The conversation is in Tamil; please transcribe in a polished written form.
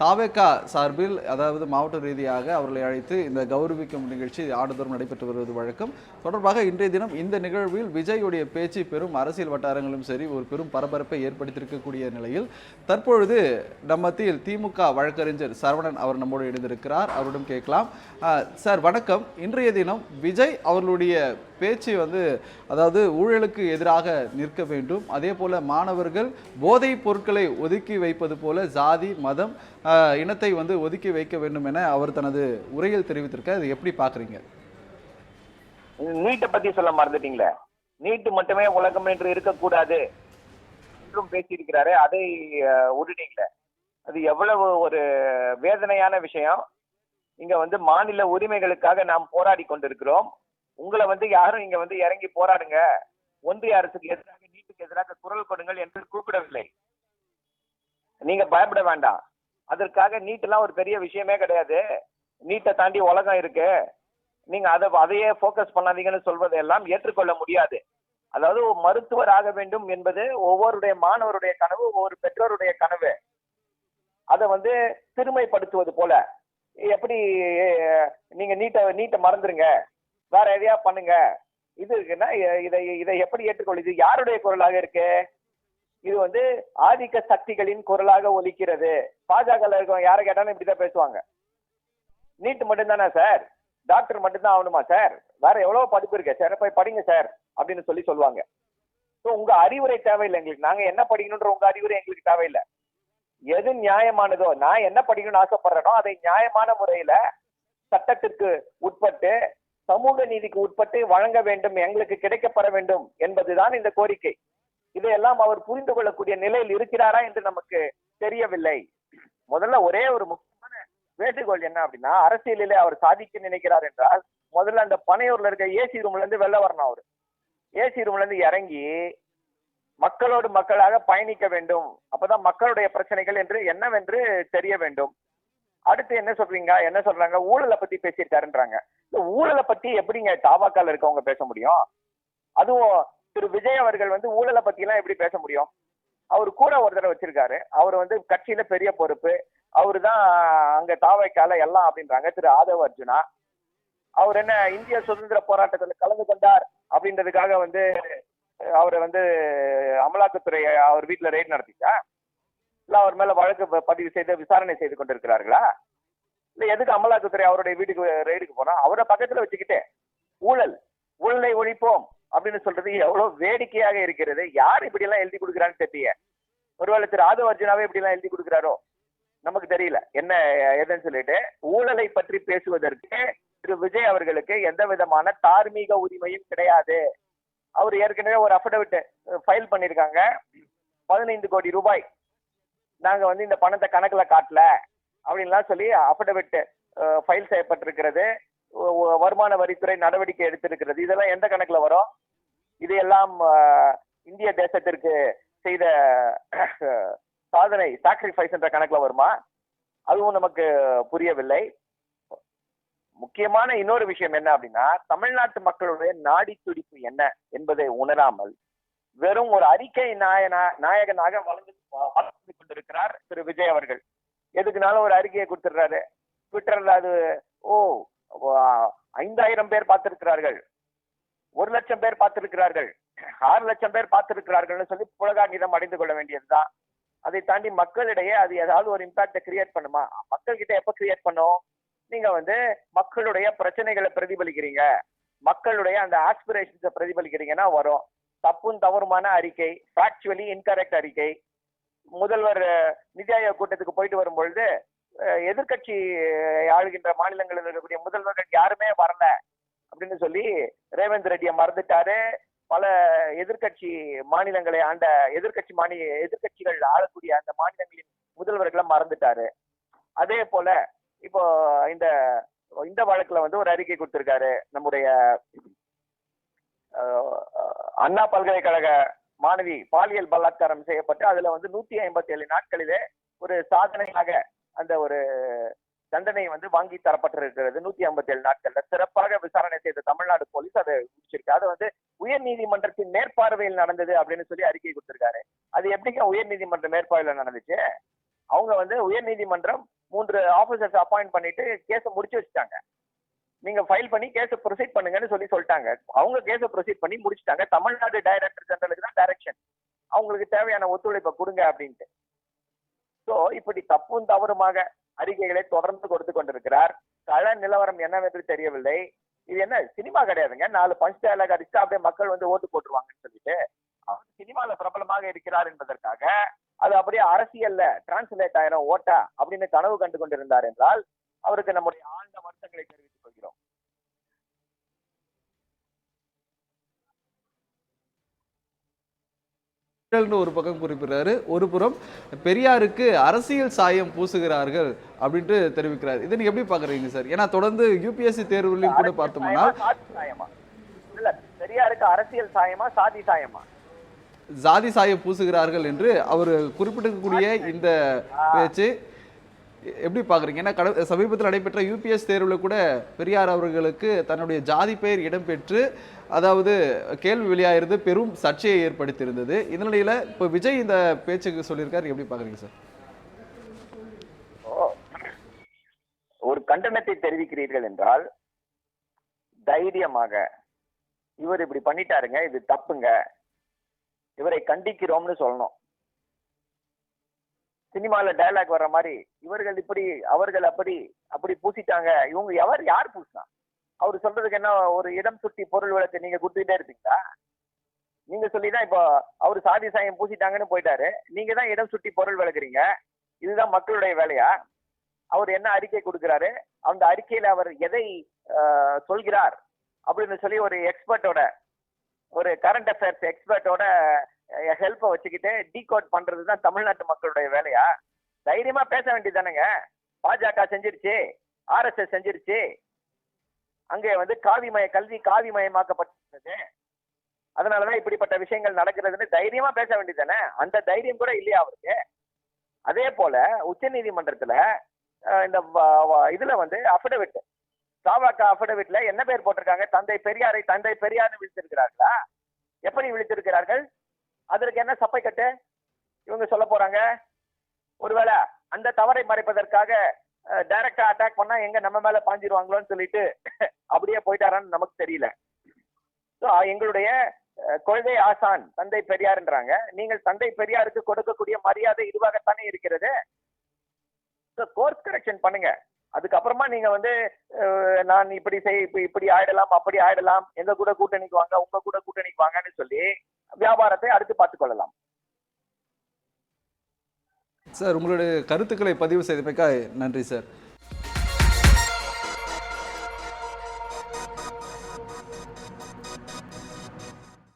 தாவேகா சார்பில் அதாவது மாவட்ட ரீதியாக அவர்களை அழைத்து இந்த கௌரவிக்கும் நிகழ்ச்சி ஆண்டுதோறும் நடைபெற்று வருவது வழக்கம். தொடர்பாக இன்றைய தினம் இந்த நிகழ்வில் விஜயுடைய பேச்சு பெரும் அரசியல் வட்டாரங்களும் சரி ஒரு பெரும் பரபரப்பை ஏற்படுத்தியிருக்கக்கூடிய நிலையில் தற்பொழுது நம்ம மத்தியில் திமுக வழக்கறிஞர் சரவணன் அவர் நம்மோடு இணைந்திருக்கிறார். அவரிடம் கேட்கலாம். சார் வணக்கம். இன்றைய தினம் விஜய் அவர்களுடைய பேச்சு அதாவது ஊழலுக்கு எதிராக நிற்க வேண்டும், அதே போல மாணவர்கள் போதைப் பொருட்களை ஒதுக்கி வைப்பது போல ஜாதி மதம் இனத்தை ஒதுக்கி வைக்க வேண்டும் என அவர் தனது உரையில் தெரிவித்திருக்க, அதை எப்படி பாக்குறீங்க? நீட்டை பத்தி சொல்ல மறந்துட்டீங்களே. நீட்டு மட்டுமே உலகம் என்று இருக்கக்கூடாது என்றும் பேசியிருக்கிறாரு, அதை விட்டுட்டீங்களே. அது எவ்வளவு ஒரு வேதனையான விஷயம். இங்க மாநில உரிமைகளுக்காக நாம் போராடி கொண்டிருக்கிறோம். உங்களை யாரும் இங்க இறங்கி போராடுங்க, ஒன்றிய அரசுக்கு எதிராக நீட்டுக்கு எதிராக குரல் கொடுங்கள் என்று கூப்பிடவில்லை. நீங்க பயப்பட வேண்டாம். அதற்காக நீட்டெல்லாம் ஒரு பெரிய விஷயமே கிடையாது. நீட்டை தாண்டி உலகம் இருக்கு, நீங்க அதையே போக்கஸ் பண்ணாதீங்கன்னு சொல்வதெல்லாம் ஏற்றுக்கொள்ள முடியாது. அதாவது மருத்துவர் ஆக வேண்டும் என்பது ஒவ்வொருடைய மாணவருடைய கனவு, ஒவ்வொரு பெற்றோருடைய கனவு. அதை சிறுமைப்படுத்துவது போல எப்படி நீங்க நீட்டை மறந்துருங்க, வேற எதையா பண்ணுங்க, இதுன்னா இதை எப்படி ஏற்றுக்கொள்ள? இது யாருடைய குரலாக இருக்கு? இது ஆதிக்க சக்திகளின் குரலாக ஒலிக்கிறது. பாஜக இருக்கவங்க யாரை கேட்டாலும் இப்படிதான் பேசுவாங்க. நீட் மட்டும்தானே சார், டாக்டர் மட்டும்தான் ஆகணுமா சார், வேற எவ்வளவு படிப்பு இருக்கு சார், போய் படிங்க சார் அப்படின்னு சொல்லுவாங்க. உங்க அறிவுரை தேவையில்லை எங்களுக்கு. நாங்க என்ன படிக்கணும்ன்ற உங்க அறிவுரை எங்களுக்கு தேவையில்லை. எது நியாயமானதோ, நான் என்ன படிக்கணும்னு ஆசைப்படுறேனோ அதை நியாயமான முறையில சட்டத்திற்கு உட்பட்டு சமூக நீதிக்கு உட்பட்டு வழங்க வேண்டும், எங்களுக்கு கிடைக்கப்பெற வேண்டும் என்பதுதான் இந்த கோரிக்கை. இதையெல்லாம் அவர் புரிந்து கொள்ளக்கூடிய நிலையில் இருக்கிறாரா என்று நமக்கு தெரியவில்லை. முதல்ல ஒரே ஒரு முக்கியமான வேண்டுகோள் என்ன அப்படின்னா, அரசியலிலே அவர் சாதிக்க நினைக்கிறார் என்றால் முதல்ல அந்த பனையூர்ல இருக்க ஏசி ரூம்ல இருந்து வெளில வரணும். அவரு ஏசி ரூம்ல இருந்து இறங்கி மக்களோடு மக்களாக பயணிக்க வேண்டும். அப்பதான் மக்களுடைய பிரச்சனைகள் என்று என்னவென்று தெரிய வேண்டும். அடுத்து என்ன சொல்றாங்க, ஊழலை பத்தி பேசியிருக்காருன்றாங்க. இந்த ஊழலை பத்தி எப்படிங்க தாவாக்கால இருக்கவங்க பேச முடியும்? அதுவும் திரு விஜய் அவர்கள் ஊழலை பத்தி எல்லாம் எப்படி பேச முடியும்? அவரு கூட ஒரு தடவை வச்சிருக்காரு. அவர் கட்சியில பெரிய பொறுப்பு, அவரு தான் அங்க தாவாக்கால எல்லாம் அப்படின்றாங்க. திரு ஆதவ அர்ஜுனா அவர் என்ன இந்திய சுதந்திர போராட்டத்தில் கலந்து கொண்டார் அப்படின்றதுக்காக அவரை அமலாக்கத்துறை அவர் வீட்டுல ரெய்டு நடத்திச்சா? இல்ல அவர் மேல வழக்கு பதிவு செய்து விசாரணை செய்து கொண்டிருக்கிறார்களா? இல்ல எதுக்கு அமலாக்கத்துறை அவருடைய வீட்டுக்கு ரெய்டுக்கு போனா? அவரை பக்கத்துல வச்சுக்கிட்டு ஊழலை ஒழிப்போம் அப்படின்னு சொல்றது எவ்வளவு வேடிக்கையாக இருக்கிறது. யார் இப்படி எல்லாம் எழுதி கொடுக்குறான்னு தெரியல. ஒருவேளை திரு ஆதவ அர்ஜுனாவே இப்படி எல்லாம் எழுதி கொடுக்குறாரோ நமக்கு தெரியல என்ன ஏதுன்னு சொல்லிட்டு. ஊழலை பற்றி பேசுவதற்கு திரு விஜய் அவர்களுக்கு எந்த விதமான தார்மீக உரிமையும் கிடையாது. அவர் ஏற்கனவே ஒரு அஃபிடவிட் ஃபைல் பண்ணிருக்காங்க. 15 கோடி ரூபாய் நாங்க இந்த பணத்தை கணக்குல காட்டல அப்படின்லாம் சொல்லி அஃபிடவிட் ஃபைல் செய்யப்பட்டிருக்கிறது. வருமான வரித்துறை நடவடிக்கை எடுத்திருக்கிறது. இதெல்லாம் எந்த கணக்குல வரும்? இதையெல்லாம் இந்திய தேசத்திற்கு செய்த சாதனை, சாக்ரிஃபைஸ் என்ற கணக்குல வருமா? அதுவும் நமக்கு புரியவில்லை. முக்கியமான இன்னொரு விஷயம் என்ன அப்படின்னா, தமிழ்நாட்டு மக்களுடைய நாடி துடிப்பு என்ன என்பதை உணராமல் வெறும் ஒரு அறிக்கை நாயகனாக வளர்ந்து கொண்டிருக்கிறார் திரு விஜய் அவர்கள். எதுக்குனாலும் ஒரு அறிக்கையை கொடுத்துடுறாரு. ட்விட்டர்ல அது 5000 பேர் பார்த்திருக்கிறார்கள், 1 லட்சம் பேர் பார்த்திருக்கிறார்கள், 6 லட்சம் பேர் பார்த்திருக்கிறார்கள் சொல்லி புலகாங்கிதம் அடைந்து கொள்ள வேண்டியதுதான். அதை தாண்டி மக்களிடையே அது ஏதாவது ஒரு இம்பாக்ட கிரியேட் பண்ணுமா? மக்கள் கிட்ட எப்ப கிரியேட் பண்ணும்? நீங்க மக்களுடைய பிரச்சனைகளை பிரதிபலிக்கிறீங்க, மக்களுடைய அந்த ஆஸ்பிரேஷன்ஸை பிரதிபலிக்கிறீங்கன்னா வரும். தப்பும் தவறுமான அறிக்கை, ஃபேக்சுவலி இன்கரெக்ட் அறிக்கை. முதல்வர் நிதி ஆயோக் கூட்டத்துக்கு போயிட்டு வரும்பொழுது எதிர்கட்சி ஆளுகின்ற மாநிலங்களில் இருக்கக்கூடிய முதல்வர்கள் யாருமே வரல அப்படின்னு சொல்லி ரேவந்த் ரெட்டியை மறந்துட்டாரு. பல எதிர்கட்சி மாநிலங்களை ஆண்ட எதிர்கட்சிகள் ஆளக்கூடிய அந்த மாநிலங்களின் முதல்வர்களை மறந்துட்டாரு. அதே போல இப்போ இந்த வழக்குல ஒரு அறிக்கை கொடுத்திருக்காரு. நம்முடைய அண்ணா பல்கலைக்கழக மாணவி பாலியல் பலாத்காரம் செய்யப்பட்டு அதுல 157 நாட்களிலே ஒரு சாதனையாக அந்த ஒரு தண்டனை வாங்கி தரப்பட்டிருக்கிறது. 157 நாட்கள்ல சிறப்பாக விசாரணை செய்த தமிழ்நாடு போலீஸ் அதை முடிச்சிருக்கு. அது உயர் நீதிமன்றத்தின் மேற்பார்வையில் நடந்தது அப்படின்னு சொல்லி அறிக்கை கொடுத்திருக்காரு. அது எப்படிங்க உயர் நீதிமன்ற மேற்பார்வையில நடந்துச்சு? அவங்க வந்து உயர்நீதிமன்றம் 3 ஆபீசர்ஸ் அப்பாயிண்ட் பண்ணிட்டு கேஸை முடிச்சு வச்சுட்டாங்க. நீங்க ஃபைல் பண்ணி கேஸை ப்ரொசீட் பண்ணுங்கன்னு சொல்லிட்டாங்க. அவங்க கேஸை ப்ரொசீட் பண்ணி முடிச்சுட்டாங்க. தமிழ்நாடு டைரக்டர் ஜெனரலுக்கு தான் டைரக்ஷன், அவங்களுக்கு தேவையான ஒத்துழைப்பை கொடுங்க அப்படின்ட்டு. சோ இப்படி தப்பும் தவறுமாக அறிக்கைகளை தொடர்ந்து கொடுத்து கொண்டிருக்கிறார். கள நிலவரம் என்னவென்று தெரியவில்லை. இது என்ன சினிமா கிடையாதுங்க, 4 பஞ்ச் டயலாக் அடிச்சா அப்படியே மக்கள் வந்து ஓட்டு போட்டுருவாங்கன்னு சொல்லிட்டு அவர் சினிமால பிரபலமாக இருக்கிறார் என்பதற்காக அது அப்படியே அரசியல்ல டிரான்ஸ்லேட் ஆயிரும் ஓட்டா அப்படின்னு கனவு கண்டு கொண்டிருந்தார் என்றால் அவருக்கு நம்முடைய ஆழ்ந்த வருத்தங்களை தெரிவித்துக் கொள்கிறோம். ஒரு பக்கம் குறிப்பிடுறாரு, ஒரு புறம் பெரியாருக்கு அரசியல் சாயம் பூசுகிறார்கள் அப்படின்ட்டு தெரிவிக்கிறார். இதை நீங்க எப்படி பாக்குறீங்க சார்? ஏன்னா தொடர்ந்து யூபிஎஸ்சி தேர்வுலையும் கூட பார்த்தோம்னா இல்ல பெரியாருக்கு அரசியல் சாயமா சாதி சாயமா? சாதி சாயம் பூசுகிறார்கள் என்று அவர் குறிப்பிடக்கூடிய இந்த பேச்சு எப்படி பாக்குறீங்க? ஏன்னா சமீபத்தில் நடைபெற்ற யூபிஎஸ் தேர்வில் கூட பெரியார் அவர்களுக்கு தன்னுடைய ஜாதி பெயர் இடம்பெற்று அதாவது கேள்வி வெளியாகிறது பெரும் சர்ச்சையை ஏற்படுத்தியிருந்தது. இந்த நிலையில இப்ப விஜய் இந்த பேச்சுக்கு சொல்லியிருக்காரு, எப்படி பாக்குறீங்க சார்? ஒரு கண்டனத்தை தெரிவிக்கிறீர்கள் என்றால் தைரியமாக இவர் இப்படி பண்ணிட்டாருங்க, இது தப்புங்க, இவரை கண்டிக்கிறோம்னு சொல்லணும். சினிமால டயலாக் வர்ற மாதிரி இவர்கள் இப்படி அவர்கள் அப்படி அப்படி பூசிட்டாங்க, இவங்க யார் பூசினா? அவர் சொல்றதுக்கு என்ன ஒரு இடம் சுட்டி பொருள் விளக்கு நீங்க கொடுத்துட்டே இருப்பீங்களா? நீங்க சொல்லிதான் இப்போ அவர் சாதி சாயம் பூசிட்டாங்கன்னு போயிட்டாரு, நீங்க தான் இடம் சுட்டி பொருள் விளக்குறீங்க. இதுதான் மக்களுடைய வேலையா? அவர் என்ன அறிக்கை கொடுக்கிறாரு, அந்த அறிக்கையில அவர் எதை சொல்கிறார் அப்படின்னு சொல்லி ஒரு எக்ஸ்பர்ட்டோட, ஒரு கரண்ட் அஃபேர்ஸ் எக்ஸ்பர்ட்டோட ஹெல்ப்பை வச்சுக்கிட்டு டீகோட் பண்றதுதான் தமிழ்நாட்டு மக்களுடைய வேலையா? தைரியமா பேச வேண்டியதானுங்க. பாஜக செஞ்சிருச்சு, RSS செஞ்சிருச்சு, அங்கே வந்து கல்வி காவிமயமாக்கப்பட்டது, அதனாலதான் இப்படிப்பட்ட விஷயங்கள் நடக்கிறதுன்னு தைரியமா பேச வேண்டியதானே? அந்த தைரியம் கூட இல்லையா அவருக்கு? அதே போல உச்ச நீதிமன்றத்துல இந்த இதுல வந்து அபிடவிட், சாவாக்கா அபிடவிட்ல என்ன பேர் போட்டிருக்காங்க? தந்தை பெரியாரை விழித்திருக்கிறார்களா? எப்படி விழித்திருக்கிறார்கள்? அதற்கு என்ன சப்பை கட்டு இவங்க சொல்ல போறாங்க? ஒருவேளை அந்த தவறை மறைப்பதற்காக டைரக்டா அட்டாக் பண்ணா எங்க நம்ம மேல பாஞ்சிருவாங்களோன்னு சொல்லிட்டு அப்படியே போயிட்டாரான்னு நமக்கு தெரியல. எங்களுடைய கொள்கை ஆசான் தந்தை பெரியார்ன்றாங்க. நீங்கள் தந்தை பெரியாருக்கு கொடுக்கக்கூடிய மரியாதை இதுவாகத்தானே இருக்கிறது. கோர்ஸ் கரெக்ஷன் பண்ணுங்க. அதுக்கப்புறமா நீங்க வந்து நான் இப்படி ஆயிடலாம் அப்படி ஆயிடலாம், எங்க கூட கூட்டணிக்கு வாங்க, உங்க கூட கூட்டணிக்கு வாங்கன்னு சொல்லி வியாபாரத்தை அடுத்து பார்த்துக் கொள்ளலாம். சார், உங்களுடைய கருத்துக்களை பதிவு செய்தமைக்காக நன்றி சார்.